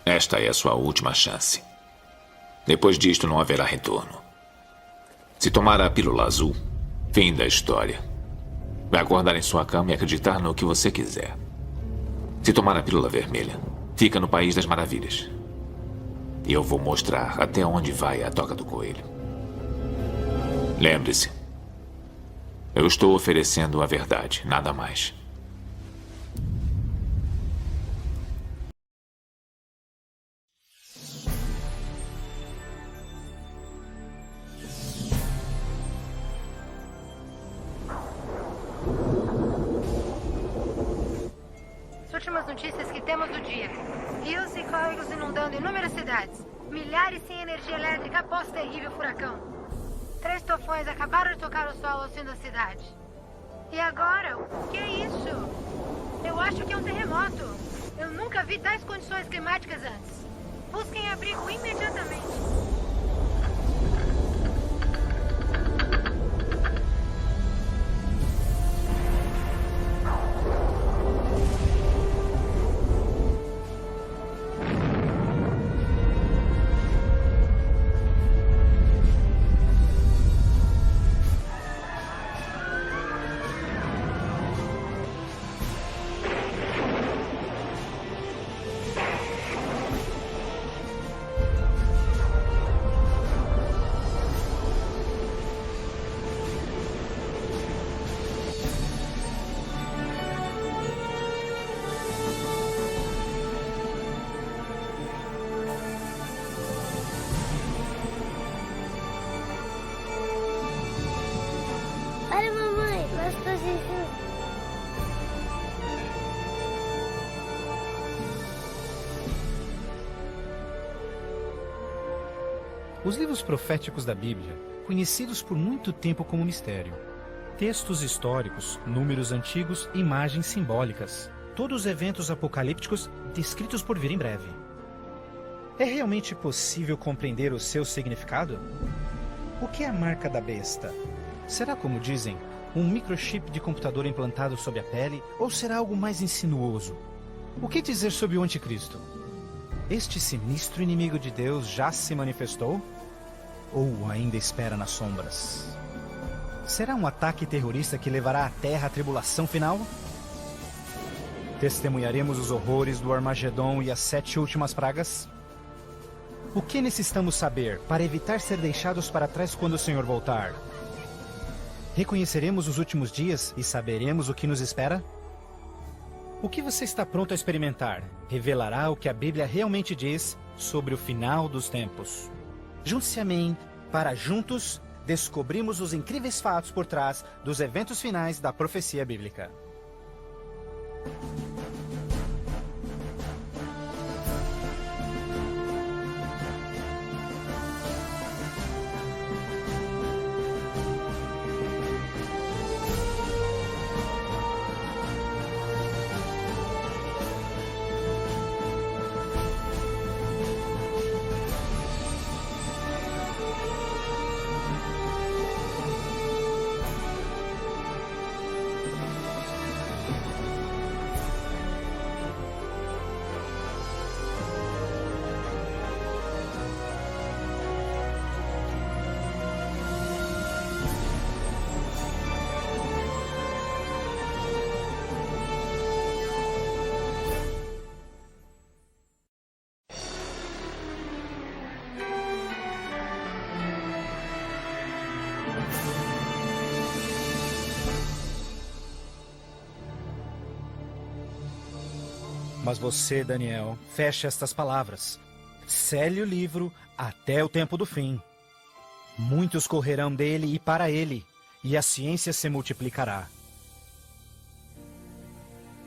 Esta é a sua última chance. Depois disto, não haverá retorno. Se tomar a pílula azul, fim da história. Vai acordar em sua cama e acreditar no que você quiser. Se tomar a pílula vermelha, fica no País das Maravilhas. E eu vou mostrar até onde vai a toca do coelho. Lembre-se, eu estou oferecendo a verdade, nada mais. Últimas notícias que temos do dia. Rios e córregos inundando inúmeras cidades. Milhares sem energia elétrica após terrível furacão. 3 tufões acabaram de tocar o solo ao fim da cidade. E agora? O que é isso? Eu acho que é um terremoto. Eu nunca vi tais condições climáticas antes. Busquem abrigo imediatamente. Olha, mamãe, nós fazemos. Os livros proféticos da Bíblia, conhecidos por muito tempo como mistério. Textos históricos, números antigos, imagens simbólicas. Todos os eventos apocalípticos descritos por vir em breve. É realmente possível compreender o seu significado? O que é a marca da besta? Será, como dizem, um microchip de computador implantado sob a pele, ou será algo mais insinuoso? O que dizer sobre o anticristo? Este sinistro inimigo de Deus já se manifestou? Ou ainda espera nas sombras? Será um ataque terrorista que levará a Terra à tribulação final? Testemunharemos os horrores do Armagedon e as 7 últimas pragas? O que necessitamos saber para evitar ser deixados para trás quando o Senhor voltar? Reconheceremos os últimos dias e saberemos o que nos espera? O que você está pronto a experimentar revelará o que a Bíblia realmente diz sobre o final dos tempos. Junte-se a mim para juntos descobrirmos os incríveis fatos por trás dos eventos finais da profecia bíblica. Mas você, Daniel, feche estas palavras. Cele o livro até o tempo do fim. Muitos correrão dele e para ele, e a ciência se multiplicará.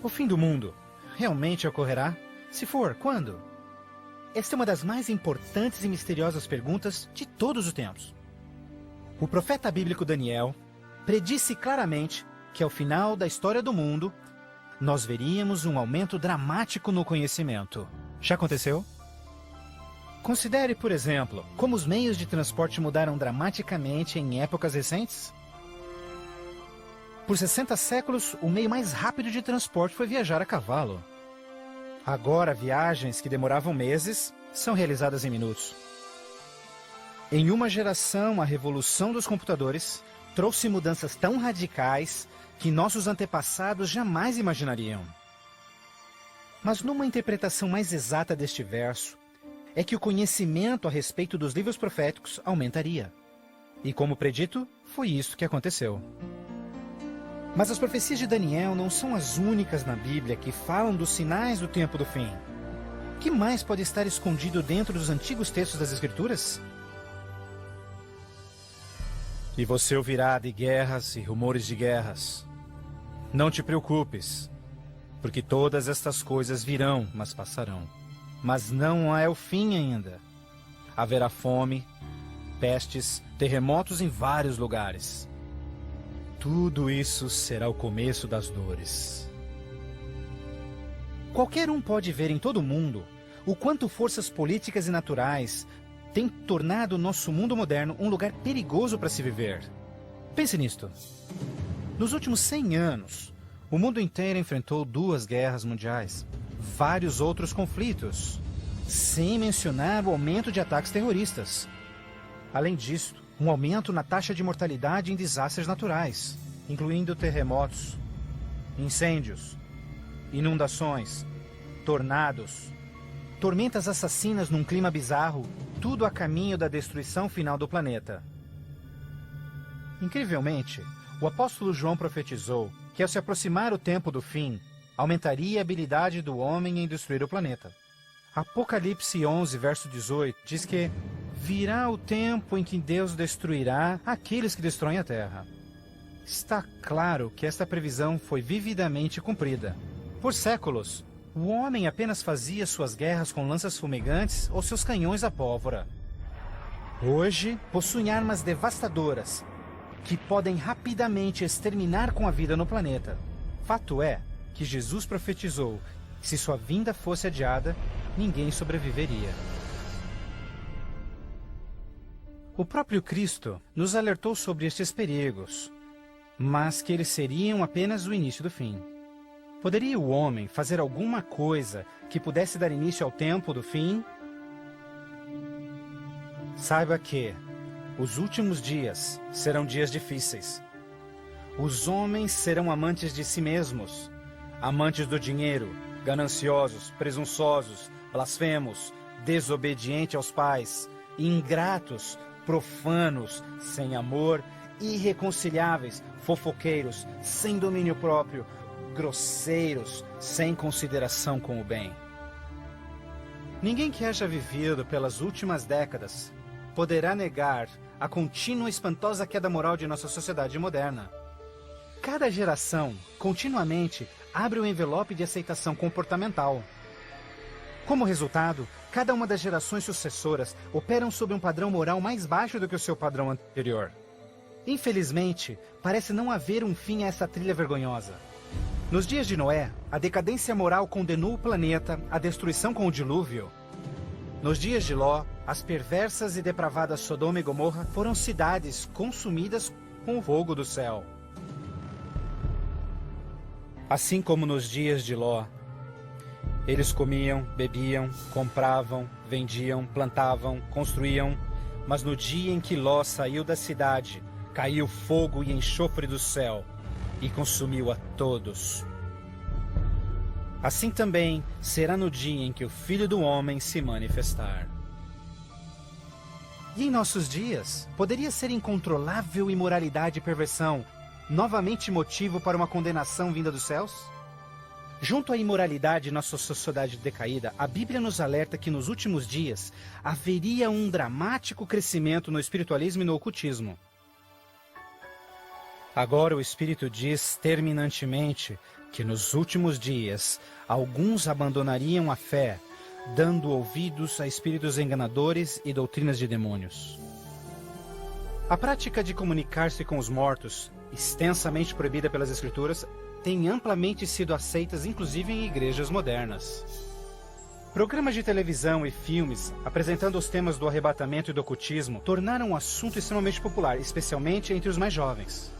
O fim do mundo realmente ocorrerá? Se for, quando? Esta é uma das mais importantes e misteriosas perguntas de todos os tempos. O profeta bíblico Daniel predisse claramente que ao final da história do mundo, nós veríamos um aumento dramático no conhecimento. Já aconteceu? Considere, por exemplo, como os meios de transporte mudaram dramaticamente em épocas recentes. Por 60 séculos, o meio mais rápido de transporte foi viajar a cavalo. Agora, viagens que demoravam meses são realizadas em minutos. Em uma geração, a revolução dos computadores trouxe mudanças tão radicais que nossos antepassados jamais imaginariam. Mas numa interpretação mais exata deste verso, é que o conhecimento a respeito dos livros proféticos aumentaria. E como predito, foi isso que aconteceu. Mas as profecias de Daniel não são as únicas na Bíblia que falam dos sinais do tempo do fim. O que mais pode estar escondido dentro dos antigos textos das Escrituras? E você ouvirá de guerras e rumores de guerras. Não te preocupes, porque todas estas coisas virão, mas passarão. Mas não é o fim ainda. Haverá fome, pestes, terremotos em vários lugares. Tudo isso será o começo das dores. Qualquer um pode ver em todo o mundo o quanto forças políticas e naturais têm tornado o nosso mundo moderno um lugar perigoso para se viver. Pense nisto. Nos últimos 100 anos, o mundo inteiro enfrentou 2 guerras mundiais, vários outros conflitos, sem mencionar o aumento de ataques terroristas. Além disso, um aumento na taxa de mortalidade em desastres naturais, incluindo terremotos, incêndios, inundações, tornados, tormentas assassinas num clima bizarro, tudo a caminho da destruição final do planeta. Incrivelmente, o apóstolo João profetizou que ao se aproximar o tempo do fim, aumentaria a habilidade do homem em destruir o planeta. Apocalipse 11, verso 18, diz que virá o tempo em que Deus destruirá aqueles que destroem a terra. Está claro que esta previsão foi vividamente cumprida. Por séculos, o homem apenas fazia suas guerras com lanças fumegantes ou seus canhões a pólvora. Hoje, possuem armas devastadoras que podem rapidamente exterminar com a vida no planeta. Fato é que Jesus profetizou que se sua vinda fosse adiada, ninguém sobreviveria. O próprio Cristo nos alertou sobre estes perigos, mas que eles seriam apenas o início do fim. Poderia o homem fazer alguma coisa que pudesse dar início ao tempo do fim? Saiba que os últimos dias serão dias difíceis. Os homens serão amantes de si mesmos, amantes do dinheiro, gananciosos, presunçosos, blasfemos, desobedientes aos pais, ingratos, profanos, sem amor, irreconciliáveis, fofoqueiros, sem domínio próprio, grosseiros, sem consideração com o bem. Ninguém que haja vivido pelas últimas décadas poderá negar a contínua e espantosa queda moral de nossa sociedade moderna. Cada geração, continuamente, abre o envelope de aceitação comportamental. Como resultado, cada uma das gerações sucessoras operam sob um padrão moral mais baixo do que o seu padrão anterior. Infelizmente, parece não haver um fim a essa trilha vergonhosa. Nos dias de Noé, a decadência moral condenou o planeta à destruição com o dilúvio. Nos dias de Ló, as perversas e depravadas Sodoma e Gomorra foram cidades consumidas com o fogo do céu. Assim como nos dias de Ló, eles comiam, bebiam, compravam, vendiam, plantavam, construíam, mas no dia em que Ló saiu da cidade, caiu fogo e enxofre do céu e consumiu a todos. Assim também será no dia em que o Filho do Homem se manifestar. E em nossos dias, poderia ser incontrolável imoralidade e perversão novamente motivo para uma condenação vinda dos céus? Junto à imoralidade em nossa sociedade decaída, a Bíblia nos alerta que nos últimos dias haveria um dramático crescimento no espiritualismo e no ocultismo. Agora o Espírito diz terminantemente que nos últimos dias alguns abandonariam a fé, dando ouvidos a espíritos enganadores e doutrinas de demônios. A prática de comunicar-se com os mortos, extensamente proibida pelas Escrituras, tem amplamente sido aceitas inclusive em igrejas modernas. Programas de televisão e filmes apresentando os temas do arrebatamento e do ocultismo tornaram o assunto extremamente popular, especialmente entre os mais jovens.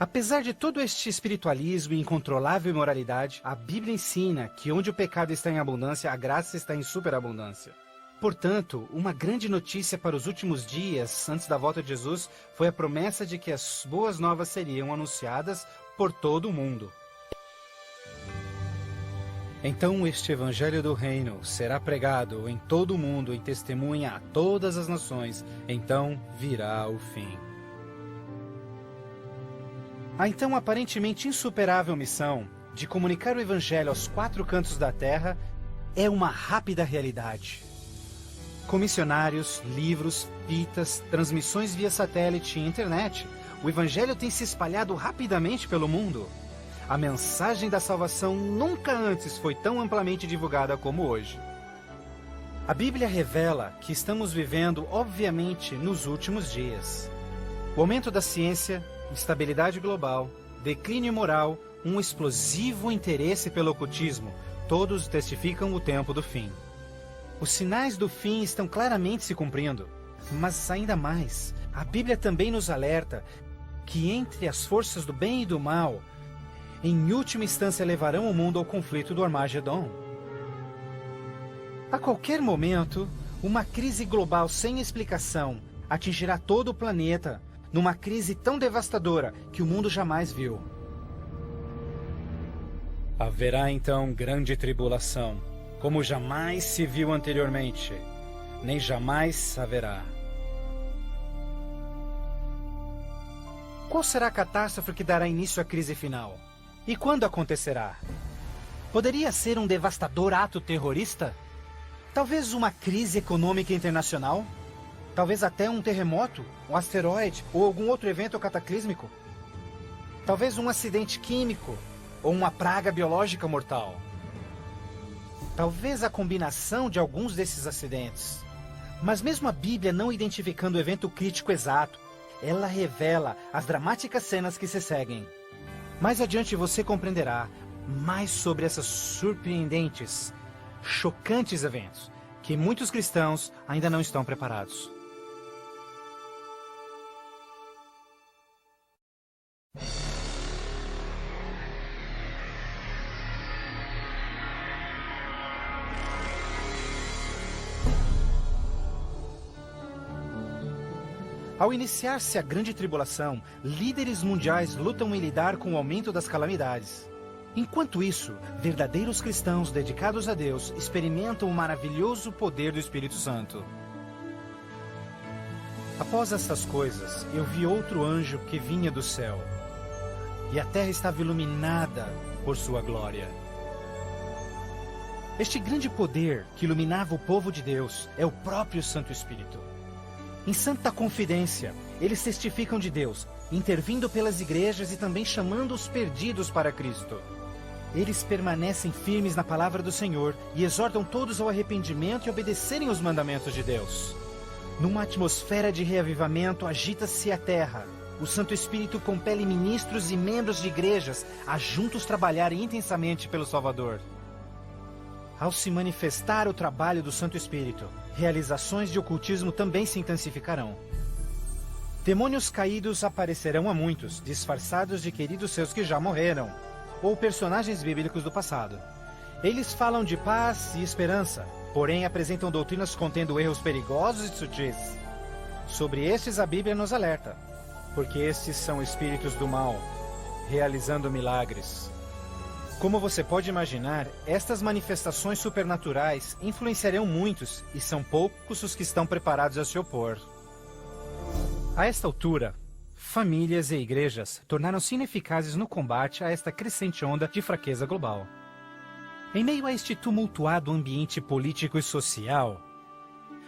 Apesar de todo este espiritualismo e incontrolável imoralidade, a Bíblia ensina que onde o pecado está em abundância, a graça está em superabundância. Portanto, uma grande notícia para os últimos dias, antes da volta de Jesus, foi a promessa de que as boas novas seriam anunciadas por todo o mundo. Então este evangelho do reino será pregado em todo o mundo em testemunha a todas as nações, então virá o fim. A então aparentemente insuperável missão de comunicar o evangelho aos 4 cantos da terra é uma rápida realidade. Com missionários, livros, fitas, transmissões via satélite e internet, o evangelho tem se espalhado rapidamente pelo mundo. A mensagem da salvação nunca antes foi tão amplamente divulgada como hoje. A Bíblia revela que estamos vivendo, obviamente, nos últimos dias. O aumento da ciência, instabilidade global, declínio moral, um explosivo interesse pelo ocultismo, todos testificam o tempo do fim. Os sinais do fim estão claramente se cumprindo, mas ainda mais, a Bíblia também nos alerta que entre as forças do bem e do mal, em última instância levarão o mundo ao conflito do Armagedon. A qualquer momento, uma crise global sem explicação atingirá todo o planeta, numa crise tão devastadora que o mundo jamais viu. Haverá então grande tribulação, como jamais se viu anteriormente, nem jamais haverá. Qual será a catástrofe que dará início à crise final? E quando acontecerá? Poderia ser um devastador ato terrorista? Talvez uma crise econômica internacional? Talvez até um terremoto, um asteroide ou algum outro evento cataclísmico? Talvez um acidente químico ou uma praga biológica mortal? Talvez a combinação de alguns desses acidentes. Mas mesmo a Bíblia não identificando o evento crítico exato, ela revela as dramáticas cenas que se seguem. Mais adiante você compreenderá mais sobre esses surpreendentes, chocantes eventos que muitos cristãos ainda não estão preparados. Ao iniciar-se a grande tribulação, líderes mundiais lutam em lidar com o aumento das calamidades. Enquanto isso, verdadeiros cristãos dedicados a Deus experimentam o maravilhoso poder do Espírito Santo. Após essas coisas, eu vi outro anjo que vinha do céu, e a terra estava iluminada por sua glória. Este grande poder que iluminava o povo de Deus é o próprio Santo Espírito. Em santa confidência, eles testificam de Deus, intervindo pelas igrejas e também chamando os perdidos para Cristo. Eles permanecem firmes na palavra do Senhor e exortam todos ao arrependimento e obedecerem os mandamentos de Deus. Numa atmosfera de reavivamento, agita-se a terra. O Santo Espírito compele ministros e membros de igrejas a juntos trabalharem intensamente pelo Salvador. Ao se manifestar o trabalho do Santo Espírito, realizações de ocultismo também se intensificarão. Demônios caídos aparecerão a muitos, disfarçados de queridos seus que já morreram, ou personagens bíblicos do passado. Eles falam de paz e esperança, porém apresentam doutrinas contendo erros perigosos e sutis. Sobre estes a Bíblia nos alerta, porque estes são espíritos do mal, realizando milagres. Como você pode imaginar, estas manifestações supernaturais influenciarão muitos e são poucos os que estão preparados a se opor. A esta altura, famílias e igrejas tornaram-se ineficazes no combate a esta crescente onda de fraqueza global. Em meio a este tumultuado ambiente político e social,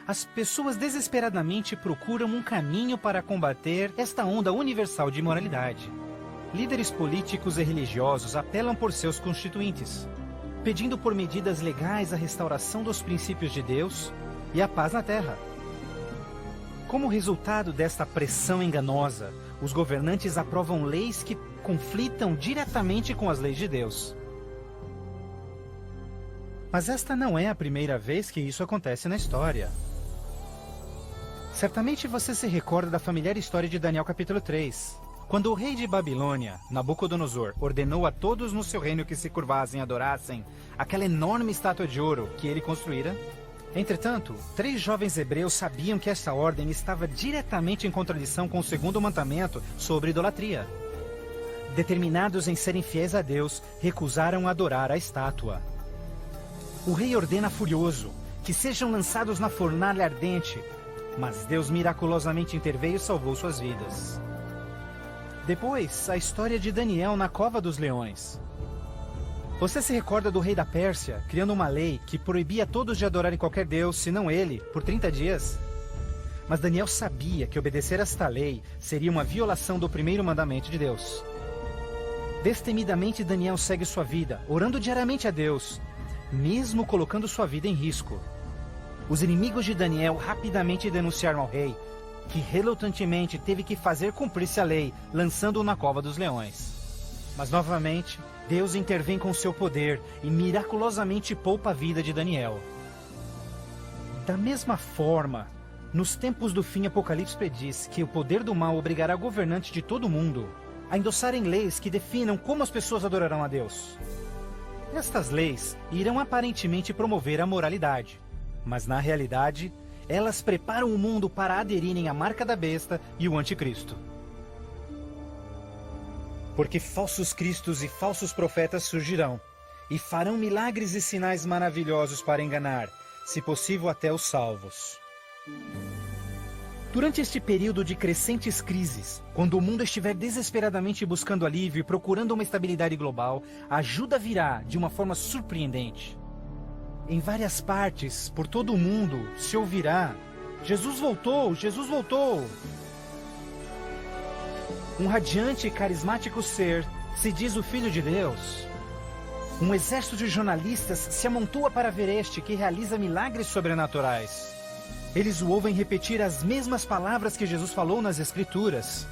as pessoas desesperadamente procuram um caminho para combater esta onda universal de imoralidade. Líderes políticos e religiosos apelam por seus constituintes, pedindo por medidas legais a restauração dos princípios de Deus e a paz na terra. Como resultado desta pressão enganosa, os governantes aprovam leis que conflitam diretamente com as leis de Deus. Mas esta não é a primeira vez que isso acontece na história. Certamente você se recorda da familiar história de Daniel capítulo 3. Quando o rei de Babilônia, Nabucodonosor, ordenou a todos no seu reino que se curvassem e adorassem aquela enorme estátua de ouro que ele construíra, entretanto, 3 jovens hebreus sabiam que esta ordem estava diretamente em contradição com o segundo mandamento sobre idolatria. Determinados em serem fiéis a Deus, recusaram adorar a estátua. O rei ordena furioso que sejam lançados na fornalha ardente, mas Deus miraculosamente interveio e salvou suas vidas. Depois, a história de Daniel na cova dos leões. Você se recorda do rei da Pérsia criando uma lei que proibia todos de adorarem qualquer deus, senão ele, por 30 dias? Mas Daniel sabia que obedecer a esta lei seria uma violação do primeiro mandamento de Deus. Destemidamente, Daniel segue sua vida, orando diariamente a Deus, mesmo colocando sua vida em risco. Os inimigos de Daniel rapidamente denunciaram ao rei, que relutantemente teve que fazer cumprir-se a lei, lançando-o na cova dos leões. Mas novamente, Deus intervém com seu poder e miraculosamente poupa a vida de Daniel. Da mesma forma, nos tempos do fim, Apocalipse prediz que o poder do mal obrigará governantes de todo o mundo a endossarem leis que definam como as pessoas adorarão a Deus. Estas leis irão aparentemente promover a moralidade, mas na realidade, elas preparam o mundo para aderirem à marca da besta e o anticristo. Porque falsos cristos e falsos profetas surgirão, e farão milagres e sinais maravilhosos para enganar, se possível até os salvos. Durante este período de crescentes crises, quando o mundo estiver desesperadamente buscando alívio e procurando uma estabilidade global, a ajuda virá de uma forma surpreendente. Em várias partes, por todo o mundo, se ouvirá: Jesus voltou, Jesus voltou. Um radiante e carismático ser se diz o Filho de Deus. Um exército de jornalistas se amontoa para ver este que realiza milagres sobrenaturais. Eles o ouvem repetir as mesmas palavras que Jesus falou nas Escrituras.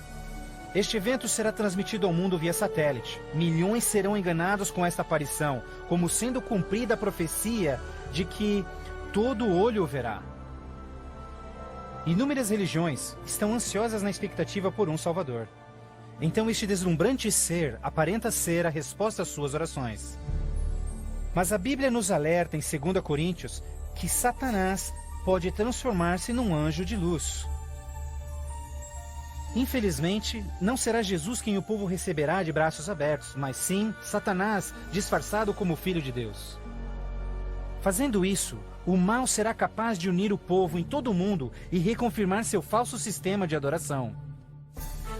Este evento será transmitido ao mundo via satélite. Milhões serão enganados com esta aparição, como sendo cumprida a profecia de que todo olho o verá. Inúmeras religiões estão ansiosas na expectativa por um Salvador. Então este deslumbrante ser aparenta ser a resposta às suas orações. Mas a Bíblia nos alerta em 2 Coríntios que Satanás pode transformar-se num anjo de luz. Infelizmente, não será Jesus quem o povo receberá de braços abertos, mas sim Satanás, disfarçado como Filho de Deus. Fazendo isso, o mal será capaz de unir o povo em todo o mundo e reconfirmar seu falso sistema de adoração.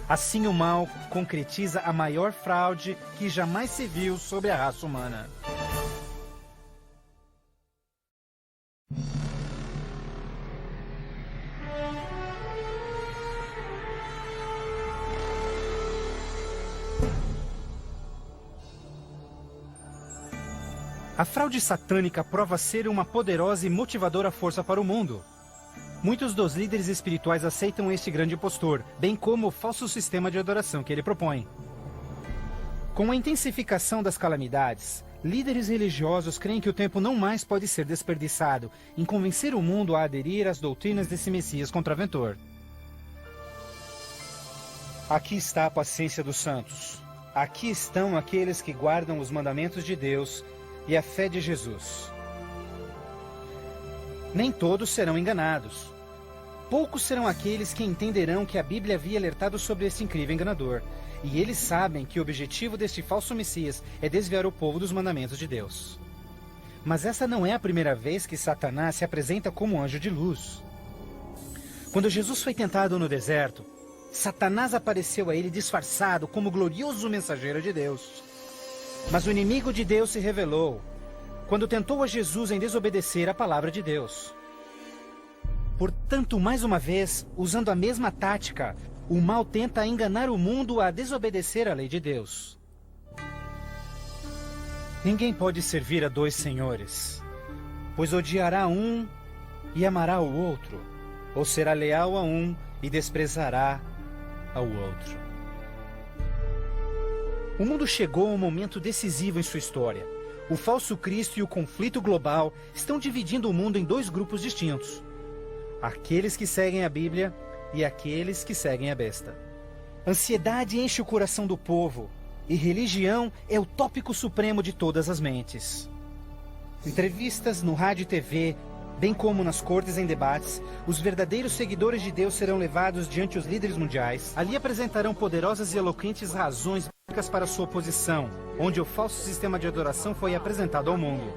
Assim o mal concretiza a maior fraude que jamais se viu sobre a raça humana. A fraude satânica prova ser uma poderosa e motivadora força para o mundo. Muitos dos líderes espirituais aceitam este grande impostor, bem como o falso sistema de adoração que ele propõe. Com a intensificação das calamidades, líderes religiosos creem que o tempo não mais pode ser desperdiçado em convencer o mundo a aderir às doutrinas desse Messias contraventor. Aqui está a paciência dos santos. Aqui estão aqueles que guardam os mandamentos de Deus e a fé de Jesus. Nem todos serão enganados. Poucos serão aqueles que entenderão que a Bíblia havia alertado sobre esse incrível enganador, e eles sabem que o objetivo deste falso Messias é desviar o povo dos mandamentos de Deus. Mas essa não é a primeira vez que Satanás se apresenta como anjo de luz. Quando Jesus foi tentado no deserto, Satanás apareceu a ele disfarçado como glorioso mensageiro de Deus. Mas o inimigo de Deus se revelou quando tentou a Jesus em desobedecer a palavra de Deus. Portanto, mais uma vez, usando a mesma tática, o mal tenta enganar o mundo a desobedecer a lei de Deus. Ninguém pode servir a 2 senhores, pois odiará um e amará o outro, ou será leal a um e desprezará ao outro. O mundo chegou a um momento decisivo em sua história. O falso Cristo e o conflito global estão dividindo o mundo em 2 grupos distintos: aqueles que seguem a Bíblia e aqueles que seguem a besta. Ansiedade enche o coração do povo, e religião é o tópico supremo de todas as mentes. Entrevistas no rádio e TV, bem como nas cortes em debates, os verdadeiros seguidores de Deus serão levados diante os líderes mundiais. Ali apresentarão poderosas e eloquentes razões bíblicas para sua oposição, onde o falso sistema de adoração foi apresentado ao mundo.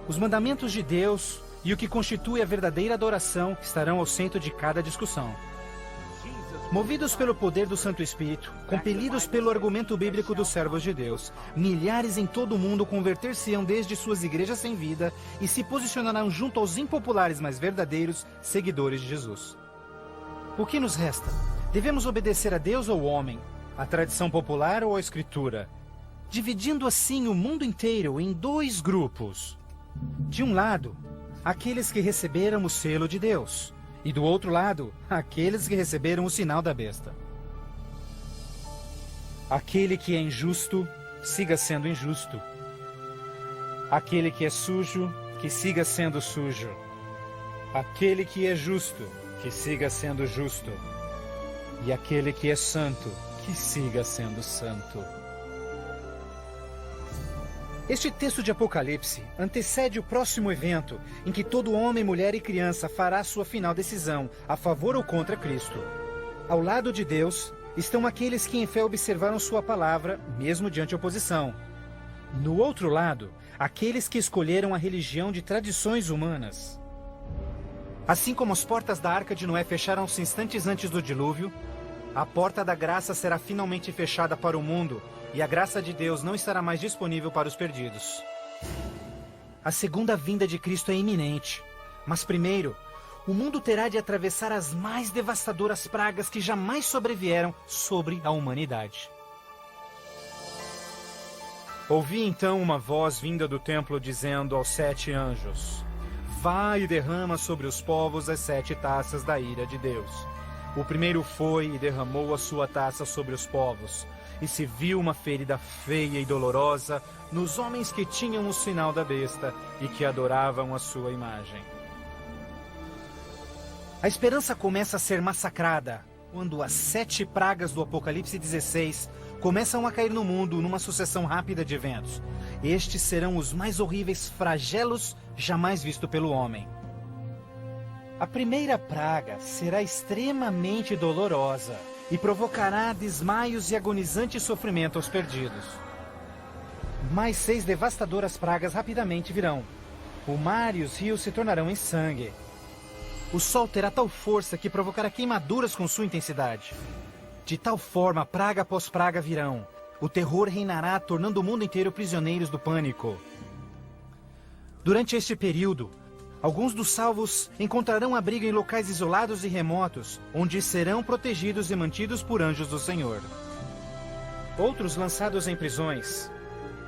Os mandamentos de Deus e o que constitui a verdadeira adoração estarão ao centro de cada discussão. Movidos pelo poder do Santo Espírito, compelidos pelo argumento bíblico dos servos de Deus, milhares em todo o mundo converter-se-ão desde suas igrejas sem vida e se posicionarão junto aos impopulares, mas verdadeiros seguidores de Jesus. O que nos resta? Devemos obedecer a Deus ou ao homem, à tradição popular ou à Escritura, dividindo assim o mundo inteiro em dois grupos. De um lado, aqueles que receberam o selo de Deus, e do outro lado, aqueles que receberam o sinal da besta. Aquele que é injusto, siga sendo injusto. Aquele que é sujo, que siga sendo sujo. Aquele que é justo, que siga sendo justo. E aquele que é santo, que siga sendo santo. Este texto de Apocalipse antecede o próximo evento em que todo homem, mulher e criança fará sua final decisão, a favor ou contra Cristo. Ao lado de Deus estão aqueles que em fé observaram sua palavra, mesmo diante oposição. No outro lado, aqueles que escolheram a religião de tradições humanas. Assim como as portas da Arca de Noé fecharam-se instantes antes do dilúvio, a porta da graça será finalmente fechada para o mundo, e a graça de Deus não estará mais disponível para os perdidos. A segunda vinda de Cristo é iminente, mas primeiro, o mundo terá de atravessar as mais devastadoras pragas que jamais sobrevieram sobre a humanidade. Ouvi então uma voz vinda do templo dizendo aos 7 anjos: Vai e derrama sobre os povos as 7 taças da ira de Deus. O primeiro foi e derramou a sua taça sobre os povos, e se viu uma ferida feia e dolorosa nos homens que tinham o sinal da besta e que adoravam a sua imagem. A esperança começa a ser massacrada quando as 7 pragas do Apocalipse 16 começam a cair no mundo numa sucessão rápida de eventos. Estes serão os mais horríveis flagelos jamais vistos pelo homem. A primeira praga será extremamente dolorosa e provocará desmaios e agonizante sofrimento aos perdidos. Mais 6 devastadoras pragas rapidamente virão. O mar e os rios se tornarão em sangue. O sol terá tal força que provocará queimaduras com sua intensidade. De tal forma, praga após praga virão. O terror reinará, tornando o mundo inteiro prisioneiros do pânico. Durante este período, alguns dos salvos encontrarão abrigo em locais isolados e remotos, onde serão protegidos e mantidos por anjos do Senhor. Outros, lançados em prisões,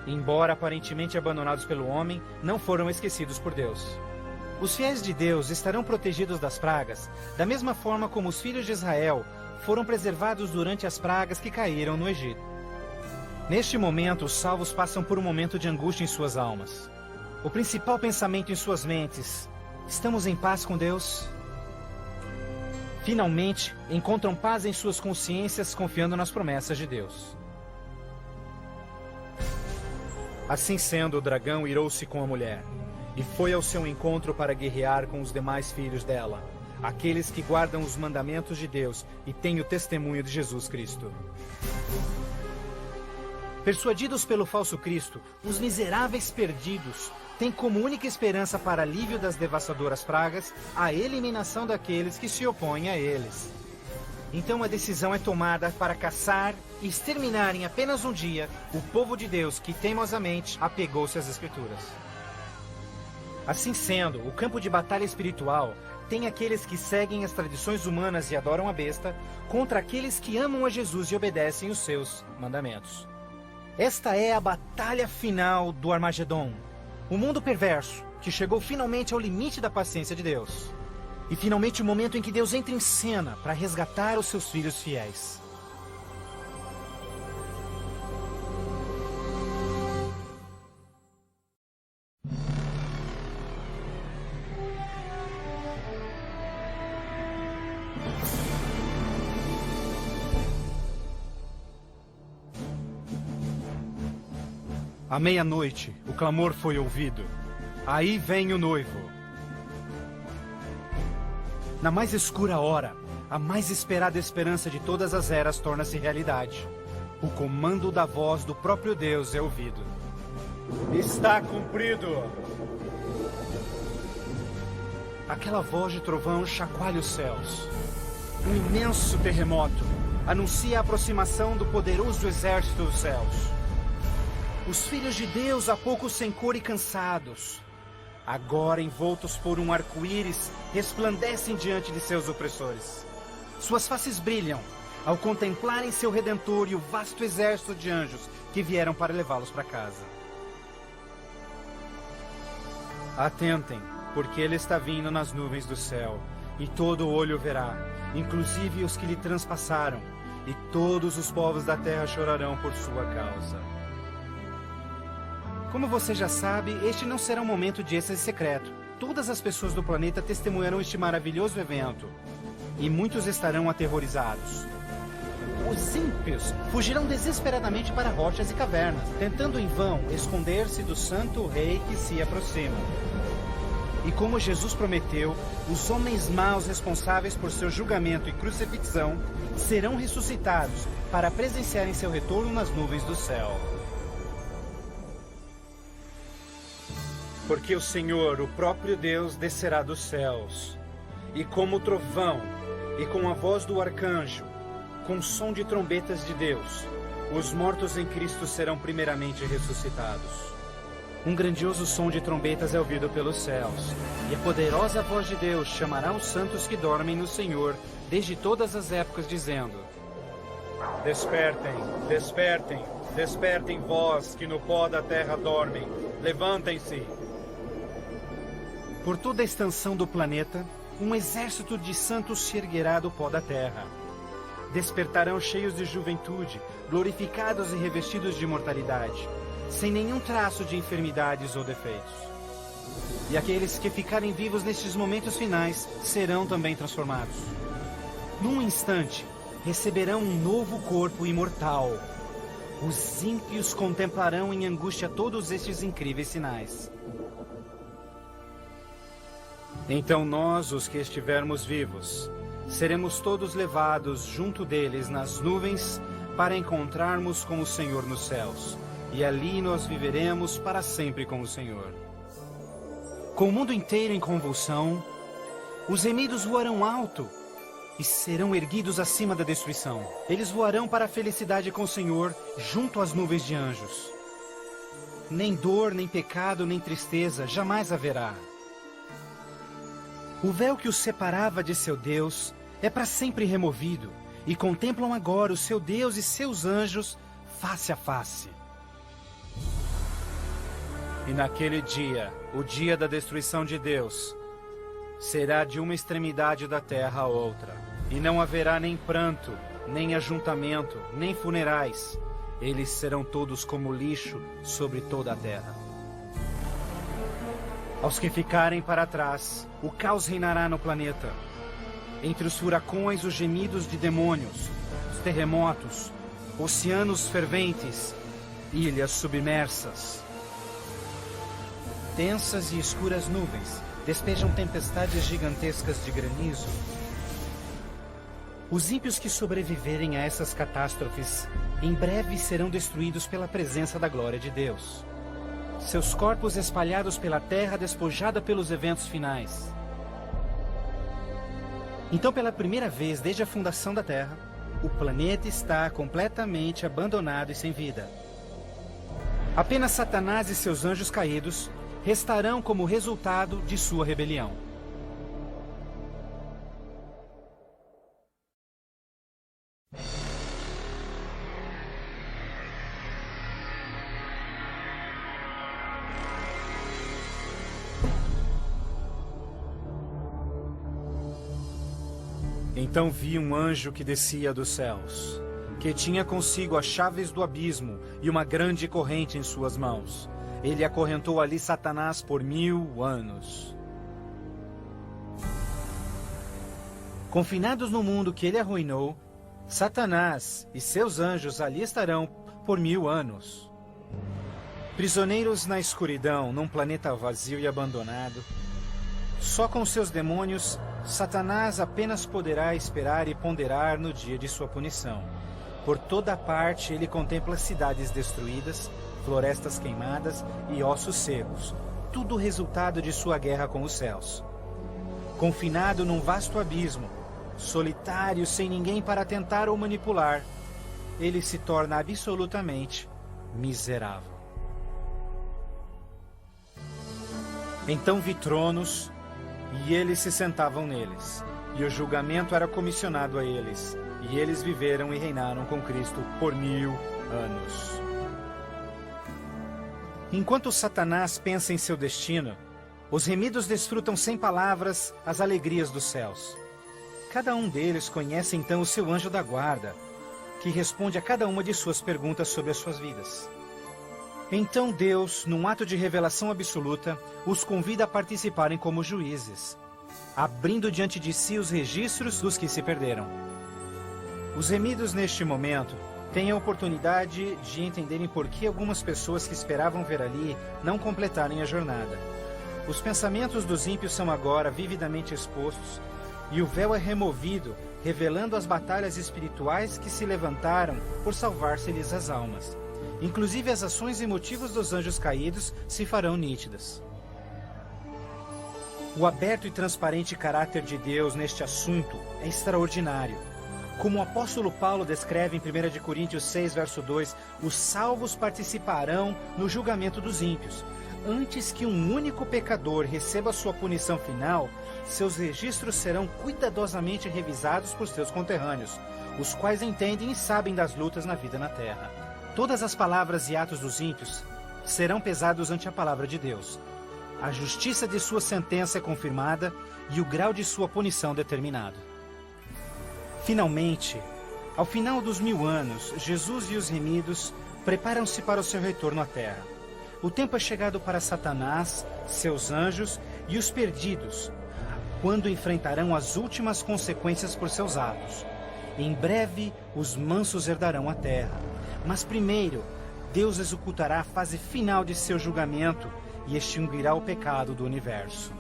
embora aparentemente abandonados pelo homem, não foram esquecidos por Deus. Os fiéis de Deus estarão protegidos das pragas, da mesma forma como os filhos de Israel foram preservados durante as pragas que caíram no Egito. Neste momento, os salvos passam por um momento de angústia em suas almas. O principal pensamento em suas mentes: estamos em paz com Deus? Finalmente, encontram paz em suas consciências, confiando nas promessas de Deus. Assim sendo, o dragão irou-se com a mulher, e foi ao seu encontro para guerrear com os demais filhos dela, aqueles que guardam os mandamentos de Deus e têm o testemunho de Jesus Cristo. Persuadidos pelo falso Cristo, os miseráveis perdidos têm como única esperança para alívio das devastadoras pragas a eliminação daqueles que se opõem a eles. Então a decisão é tomada para caçar e exterminar em apenas um dia o povo de Deus que teimosamente apegou-se às Escrituras. Assim sendo, o campo de batalha espiritual tem aqueles que seguem as tradições humanas e adoram a besta, contra aqueles que amam a Jesus e obedecem os seus mandamentos. Esta é a batalha final do Armagedon. O mundo perverso, que chegou finalmente ao limite da paciência de Deus. E finalmente o momento em que Deus entra em cena para resgatar os seus filhos fiéis. À meia-noite, o clamor foi ouvido. Aí vem o noivo. Na mais escura hora, a mais esperada esperança de todas as eras torna-se realidade. O comando da voz do próprio Deus é ouvido. Está cumprido! Aquela voz de trovão chacoalha os céus. Um imenso terremoto anuncia a aproximação do poderoso exército dos céus. Os filhos de Deus, há pouco sem cor e cansados, agora envoltos por um arco-íris, resplandecem diante de seus opressores. Suas faces brilham ao contemplarem seu Redentor e o vasto exército de anjos que vieram para levá-los para casa. Atentem, porque ele está vindo nas nuvens do céu, e todo olho verá, inclusive os que lhe transpassaram, e todos os povos da terra chorarão por sua causa. Como você já sabe, este não será um momento de êxtase secreto. Todas as pessoas do planeta testemunharão este maravilhoso evento, e muitos estarão aterrorizados. Os ímpios fugirão desesperadamente para rochas e cavernas, tentando em vão esconder-se do santo rei que se aproxima. E como Jesus prometeu, os homens maus responsáveis por seu julgamento e crucifixão serão ressuscitados para presenciarem seu retorno nas nuvens do céu. Porque o Senhor, o próprio Deus, descerá dos céus, e como trovão, e com a voz do arcanjo, com o som de trombetas de Deus, os mortos em Cristo serão primeiramente ressuscitados. Um grandioso som de trombetas é ouvido pelos céus, e a poderosa voz de Deus chamará os santos que dormem no Senhor desde todas as épocas, dizendo: Despertem, despertem, despertem vós que no pó da terra dormem, levantem-se. Por toda a extensão do planeta, um exército de santos se erguerá do pó da terra. Despertarão cheios de juventude, glorificados e revestidos de imortalidade, sem nenhum traço de enfermidades ou defeitos. E aqueles que ficarem vivos nestes momentos finais serão também transformados. Num instante, receberão um novo corpo imortal. Os ímpios contemplarão em angústia todos estes incríveis sinais. Então nós, os que estivermos vivos, seremos todos levados junto deles nas nuvens para encontrarmos com o Senhor nos céus. E ali nós viveremos para sempre com o Senhor. Com o mundo inteiro em convulsão, os remidos voarão alto e serão erguidos acima da destruição. Eles voarão para a felicidade com o Senhor, junto às nuvens de anjos. Nem dor, nem pecado, nem tristeza jamais haverá. O véu que os separava de seu Deus é para sempre removido, e contemplam agora o seu Deus e seus anjos face a face. E naquele dia, o dia da destruição de Deus, será de uma extremidade da terra a outra. E não haverá nem pranto, nem ajuntamento, nem funerais. Eles serão todos como lixo sobre toda a terra. Aos que ficarem para trás, o caos reinará no planeta. Entre os furacões, os gemidos de demônios, os terremotos, oceanos ferventes, ilhas submersas. Densas e escuras nuvens despejam tempestades gigantescas de granizo. Os ímpios que sobreviverem a essas catástrofes, em breve serão destruídos pela presença da glória de Deus. Seus corpos espalhados pela terra despojada pelos eventos finais. Então, pela primeira vez desde a fundação da Terra, o planeta está completamente abandonado e sem vida. Apenas Satanás e seus anjos caídos restarão como resultado de sua rebelião. Então vi um anjo que descia dos céus, que tinha consigo as chaves do abismo e uma grande corrente em suas mãos. Ele acorrentou ali Satanás por 1000 anos. Confinados no mundo que ele arruinou, Satanás e seus anjos ali estarão por 1000 anos. Prisioneiros na escuridão, num planeta vazio e abandonado, só com seus demônios, Satanás apenas poderá esperar e ponderar no dia de sua punição. Por toda parte ele contempla cidades destruídas, florestas queimadas e ossos secos, tudo resultado de sua guerra com os céus. Confinado num vasto abismo, solitário, sem ninguém para tentar ou manipular, ele se torna absolutamente miserável. Então vi tronos, e eles se sentavam neles, e o julgamento era comissionado a eles, e eles viveram e reinaram com Cristo por 1000 anos. Enquanto Satanás pensa em seu destino, os remidos desfrutam sem palavras as alegrias dos céus. Cada um deles conhece então o seu anjo da guarda, que responde a cada uma de suas perguntas sobre as suas vidas. Então Deus, num ato de revelação absoluta, os convida a participarem como juízes, abrindo diante de si os registros dos que se perderam. Os remidos neste momento têm a oportunidade de entenderem por que algumas pessoas que esperavam ver ali não completarem a jornada. Os pensamentos dos ímpios são agora vividamente expostos e o véu é removido, revelando as batalhas espirituais que se levantaram por salvar-se-lhes as almas. Inclusive as ações e motivos dos anjos caídos se farão nítidas. O aberto e transparente caráter de Deus neste assunto é extraordinário. Como o apóstolo Paulo descreve em 1 Coríntios 6, verso 2, os salvos participarão no julgamento dos ímpios. Antes que um único pecador receba sua punição final, seus registros serão cuidadosamente revisados por seus conterrâneos, os quais entendem e sabem das lutas na vida na terra. Todas as palavras e atos dos ímpios serão pesados ante a palavra de Deus. A justiça de sua sentença é confirmada e o grau de sua punição determinado. Finalmente, ao final dos 1000 anos, Jesus e os remidos preparam-se para o seu retorno à terra. O tempo é chegado para Satanás, seus anjos e os perdidos, quando enfrentarão as últimas consequências por seus atos. Em breve, os mansos herdarão a terra. Mas primeiro, Deus executará a fase final de seu julgamento e extinguirá o pecado do universo.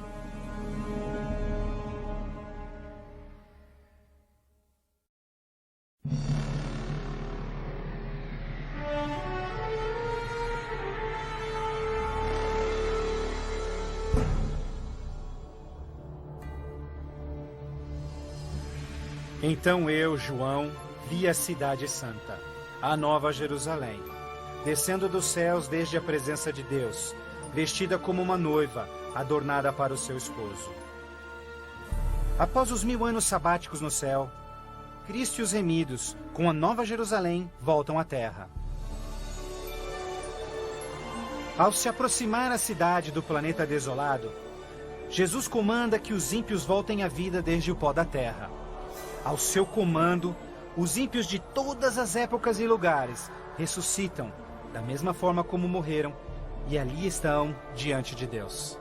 Então eu, João, vi a cidade santa, a nova Jerusalém, descendo dos céus desde a presença de Deus, vestida como uma noiva, adornada para o seu esposo. Após os 1000 anos sabáticos no céu, Cristo e os remidos, com a nova Jerusalém, voltam à terra. Ao se aproximar a cidade do planeta desolado, Jesus comanda que os ímpios voltem à vida desde o pó da terra. Ao seu comando, os ímpios de todas as épocas e lugares ressuscitam, da mesma forma como morreram, e ali estão diante de Deus.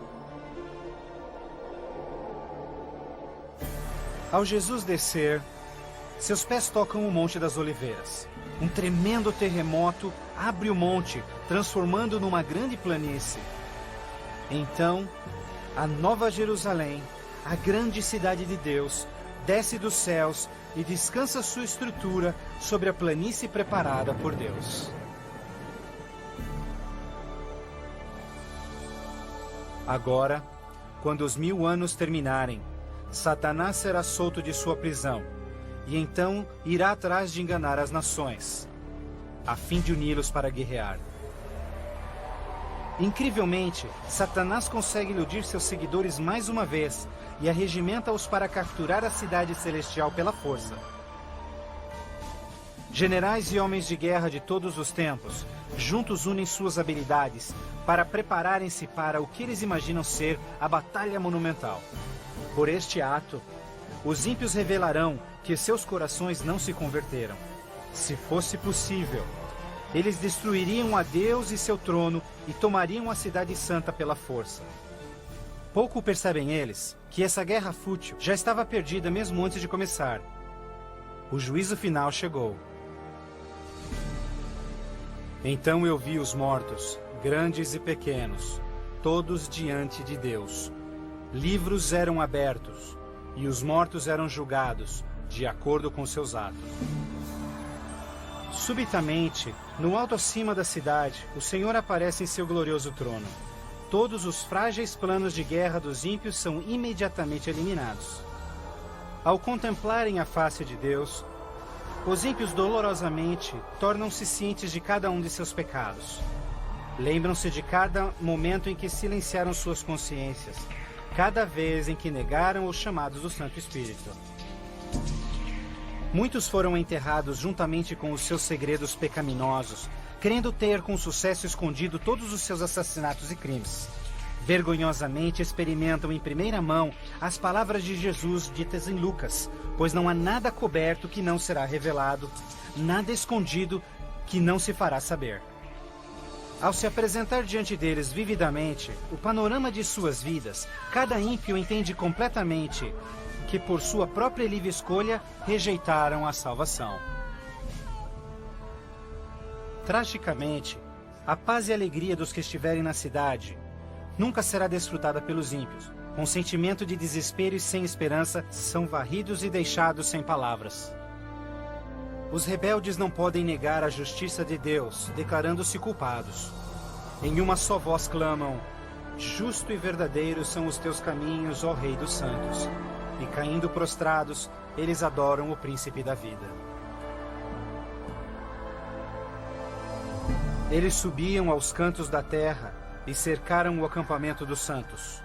Ao Jesus descer, seus pés tocam o Monte das Oliveiras. Um tremendo terremoto abre o monte, transformando numa grande planície. Então, a nova Jerusalém, a grande cidade de Deus, desce dos céus e descansa sua estrutura sobre a planície preparada por Deus. Agora, quando os 1000 anos terminarem, Satanás será solto de sua prisão, e então irá atrás de enganar as nações, a fim de uni-los para guerrear. Incrivelmente, Satanás consegue iludir seus seguidores mais uma vez e arregimenta-os para capturar a cidade celestial pela força. Generais e homens de guerra de todos os tempos, juntos unem suas habilidades para prepararem-se para o que eles imaginam ser a batalha monumental. Por este ato, os ímpios revelarão que seus corações não se converteram. Se fosse possível, eles destruiriam a Deus e seu trono e tomariam a cidade santa pela força. Pouco percebem eles que essa guerra fútil já estava perdida mesmo antes de começar. O juízo final chegou. Então eu vi os mortos, grandes e pequenos, todos diante de Deus. Livros eram abertos, e os mortos eram julgados, de acordo com seus atos. Subitamente, no alto acima da cidade, o Senhor aparece em seu glorioso trono. Todos os frágeis planos de guerra dos ímpios são imediatamente eliminados. Ao contemplarem a face de Deus, os ímpios dolorosamente tornam-se cientes de cada um de seus pecados. Lembram-se de cada momento em que silenciaram suas consciências, cada vez em que negaram os chamados do Santo Espírito. Muitos foram enterrados juntamente com os seus segredos pecaminosos, querendo ter com sucesso escondido todos os seus assassinatos e crimes. Vergonhosamente experimentam em primeira mão as palavras de Jesus ditas em Lucas, pois não há nada coberto que não será revelado, nada escondido que não se fará saber. Ao se apresentar diante deles vividamente o panorama de suas vidas, cada ímpio entende completamente que por sua própria livre escolha rejeitaram a salvação. Tragicamente, a paz e alegria dos que estiverem na cidade nunca será desfrutada pelos ímpios. Com sentimento de desespero e sem esperança, são varridos e deixados sem palavras. Os rebeldes não podem negar a justiça de Deus, declarando-se culpados. Em uma só voz clamam: justo e verdadeiro são os teus caminhos, ó Rei dos Santos. E caindo prostrados, eles adoram o Príncipe da Vida. Eles subiam aos cantos da terra e cercaram o acampamento dos santos.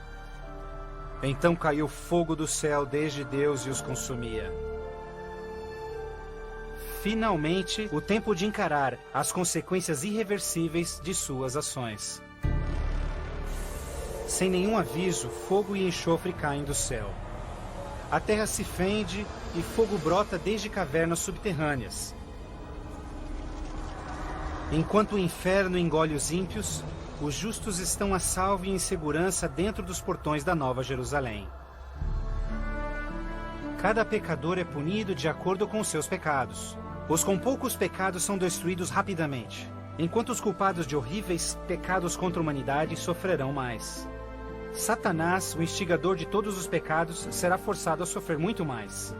Então caiu fogo do céu desde Deus e os consumia. Finalmente, o tempo de encarar as consequências irreversíveis de suas ações. Sem nenhum aviso, fogo e enxofre caem do céu. A terra se fende e fogo brota desde cavernas subterrâneas. Enquanto o inferno engole os ímpios, os justos estão a salvo e em segurança dentro dos portões da Nova Jerusalém. Cada pecador é punido de acordo com os seus pecados. Os com poucos pecados são destruídos rapidamente, enquanto os culpados de horríveis pecados contra a humanidade sofrerão mais. Satanás, o instigador de todos os pecados, será forçado a sofrer muito mais.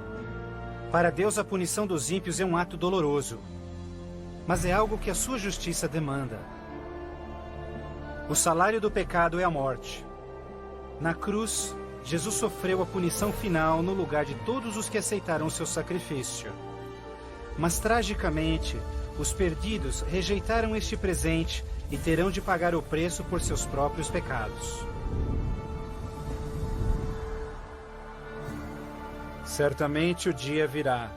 Para Deus, a punição dos ímpios é um ato doloroso, mas é algo que a sua justiça demanda. O salário do pecado é a morte. Na cruz, Jesus sofreu a punição final no lugar de todos os que aceitaram o seu sacrifício. Mas, tragicamente, os perdidos rejeitaram este presente e terão de pagar o preço por seus próprios pecados. Certamente o dia virá,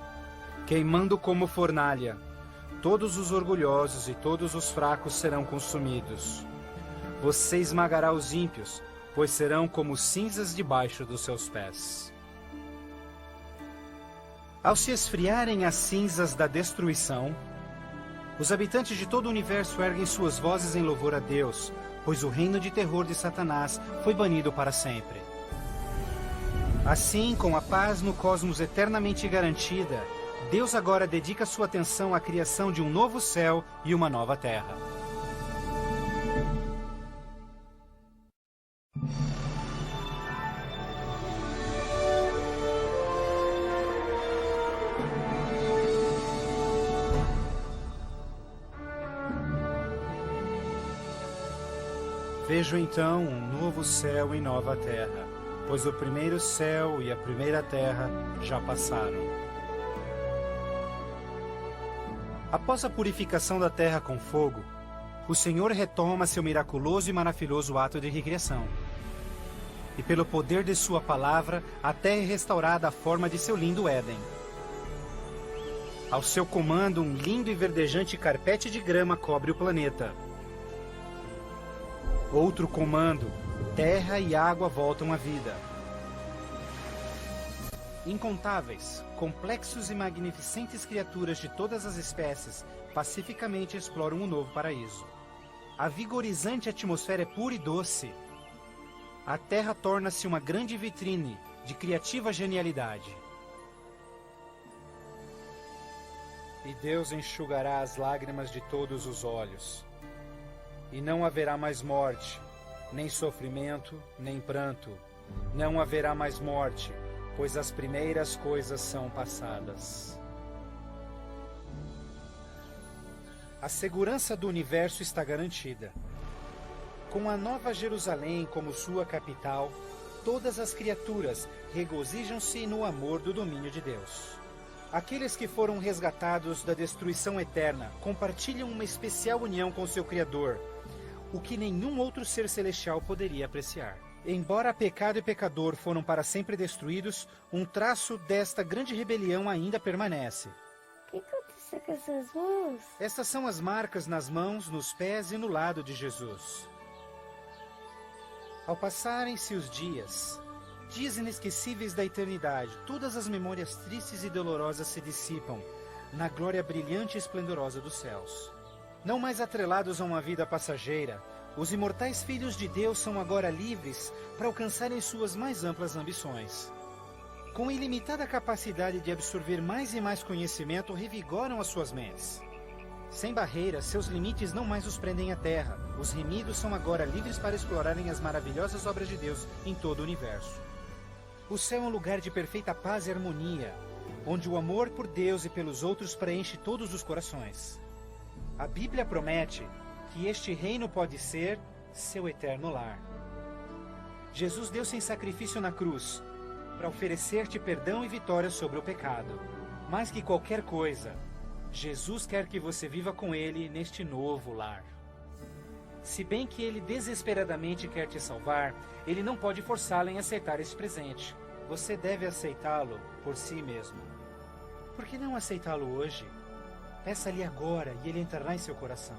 queimando como fornalha. Todos os orgulhosos e todos os fracos serão consumidos. Você esmagará os ímpios, pois serão como cinzas debaixo dos seus pés. Ao se esfriarem as cinzas da destruição, os habitantes de todo o universo erguem suas vozes em louvor a Deus, pois o reino de terror de Satanás foi banido para sempre. Assim, com a paz no cosmos eternamente garantida, Deus agora dedica sua atenção à criação de um novo céu e uma nova terra. Vejo então um novo céu e nova terra, pois o primeiro céu e a primeira terra já passaram. Após a purificação da terra com fogo, o Senhor retoma seu miraculoso e maravilhoso ato de recriação. E pelo poder de sua palavra, a terra é restaurada à forma de seu lindo Éden. Ao seu comando, um lindo e verdejante carpete de grama cobre o planeta. Outro comando, terra e água voltam à vida. Incontáveis, complexos e magnificentes criaturas de todas as espécies pacificamente exploram um novo paraíso. A vigorizante atmosfera é pura e doce. A terra torna-se uma grande vitrine de criativa genialidade. E Deus enxugará as lágrimas de todos os olhos. E não haverá mais morte, nem sofrimento, nem pranto. Não haverá mais morte, pois as primeiras coisas são passadas. A segurança do universo está garantida. Com a Nova Jerusalém como sua capital, todas as criaturas regozijam-se no amor do domínio de Deus. Aqueles que foram resgatados da destruição eterna compartilham uma especial união com seu Criador, o que nenhum outro ser celestial poderia apreciar. Embora pecado e pecador foram para sempre destruídos, um traço desta grande rebelião ainda permanece. O que aconteceu com essas mãos? Estas são as marcas nas mãos, nos pés e no lado de Jesus. Ao passarem-se os dias inesquecíveis da eternidade, todas as memórias tristes e dolorosas se dissipam na glória brilhante e esplendorosa dos céus. Não mais atrelados a uma vida passageira, os imortais filhos de Deus são agora livres para alcançarem suas mais amplas ambições. Com ilimitada capacidade de absorver mais e mais conhecimento, revigoram as suas mentes. Sem barreiras, seus limites não mais os prendem à terra. Os remidos são agora livres para explorarem as maravilhosas obras de Deus em todo o universo. O céu é um lugar de perfeita paz e harmonia, onde o amor por Deus e pelos outros preenche todos os corações. A Bíblia promete que este reino pode ser seu eterno lar. Jesus deu-se em sacrifício na cruz para oferecer-te perdão e vitória sobre o pecado. Mais que qualquer coisa, Jesus quer que você viva com Ele neste novo lar. Se bem que Ele desesperadamente quer te salvar, Ele não pode forçá-lo em aceitar este presente. Você deve aceitá-lo por si mesmo. Por que não aceitá-lo hoje? Peça-lhe agora e Ele entrará em seu coração.